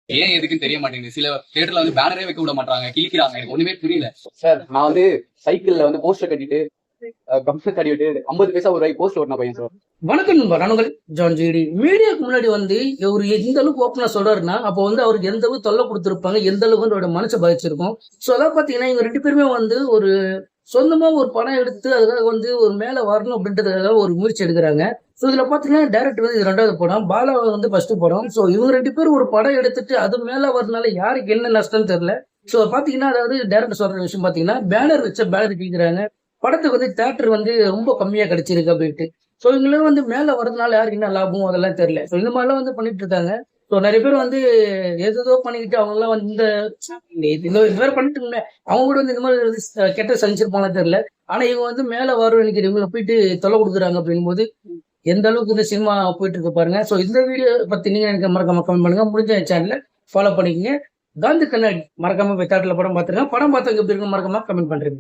ஏன் எதுக்குன்னு தெரிய மாட்டேங்குது. சில தியேட்டர்ல வந்து பேனரே வைக்க விட மாட்டாங்க, கிழிக்கிறாங்க. எனக்கு ஒண்ணுமே புரியல. சார் நான் வந்து சைக்கிள்ல வந்து போஸ்டர் கட்டிட்டு கம்ப்யூட்டர் கட்டிட்டு 50 பைசா ஒரு ரூபாய் போஸ்டர் ஓட்டின பையன் சார். வணக்கம் நண்பர், நானுங்கள் ஜான் ஜிடி. மீடியாவுக்கு முன்னாடி வந்து ஒரு எந்த அளவுக்கு ஓப்பனா சொல்றாருன்னா, அப்போ வந்து அவருக்கு எந்த அளவுக்கு தொல்லை கொடுத்துருப்பாங்க, எந்த அளவுக்கு வந்து அவரோட மனசை பாதிச்சிருக்கும். ஸோ அதான் பார்த்தீங்கன்னா இவங்க 2 பேருமே வந்து ஒரு சொந்தமா ஒரு படம் எடுத்து அதுக்காக வந்து ஒரு மேல வரணும் அப்படின்றதுக்காக ஒரு முயற்சி எடுக்கிறாங்க. ஸோ இதுல பாத்தீங்கன்னா டைரக்டர் வந்து இது 2வது படம், பாலா வந்து ஃபர்ஸ்ட் படம். ஸோ இவங்க 2 பேரும் ஒரு படம் எடுத்துட்டு அது மேல வரதுனால யாருக்கு என்ன நஷ்டம்னு தெரியல. ஸோ பாத்தீங்கன்னா அதாவது டைரக்டர் சொல்ற விஷயம் பாத்தீங்கன்னா பேனர் வச்ச பேனர் கிழிக்கிறாங்க, படத்துக்கு வந்து தியேட்டர் வந்து ரொம்ப கம்மியா கிடைச்சிருக்கு அப்படின்ட்டு. ஸோ இவங்களும் வந்து மேல வரதுனால யாருக்கு என்ன லாபம் அதெல்லாம் தெரியல. ஸோ இந்த மாதிரிலாம் வந்து பண்ணிட்டு இருக்காங்க. ஸோ நிறைய பேர் வந்து ஏதோ பண்ணிக்கிட்டு அவங்க எல்லாம் வந்து இந்த வேற பண்ணிட்டு இருந்தேன், அவங்க கூட வந்து இந்த மாதிரி வந்து கெட்ட சந்திச்சிருப்பாங்க தெரியல. ஆனா இவங்க வந்து மேல வரும் எனக்கு இவங்களை போயிட்டு தொலை கொடுக்குறாங்க அப்படிங்கும்போது எந்த அளவுக்கு இந்த சினிமா போயிட்டு இருக்கு பாருங்க. ஸோ இந்த வீடியோ பத்தி நீங்க எனக்கு மறக்காம கமெண்ட் பண்ணுங்க. முடிஞ்ச சேனலை ஃபாலோ பண்ணிக்கங்க. காந்தி கண்ணாடி மறக்காம போய் தேட்டர்ல படம் பார்த்துருங்க. படம் பார்த்தவங்க எப்படி இருக்கு மறக்காம கமெண்ட் பண்றீங்க.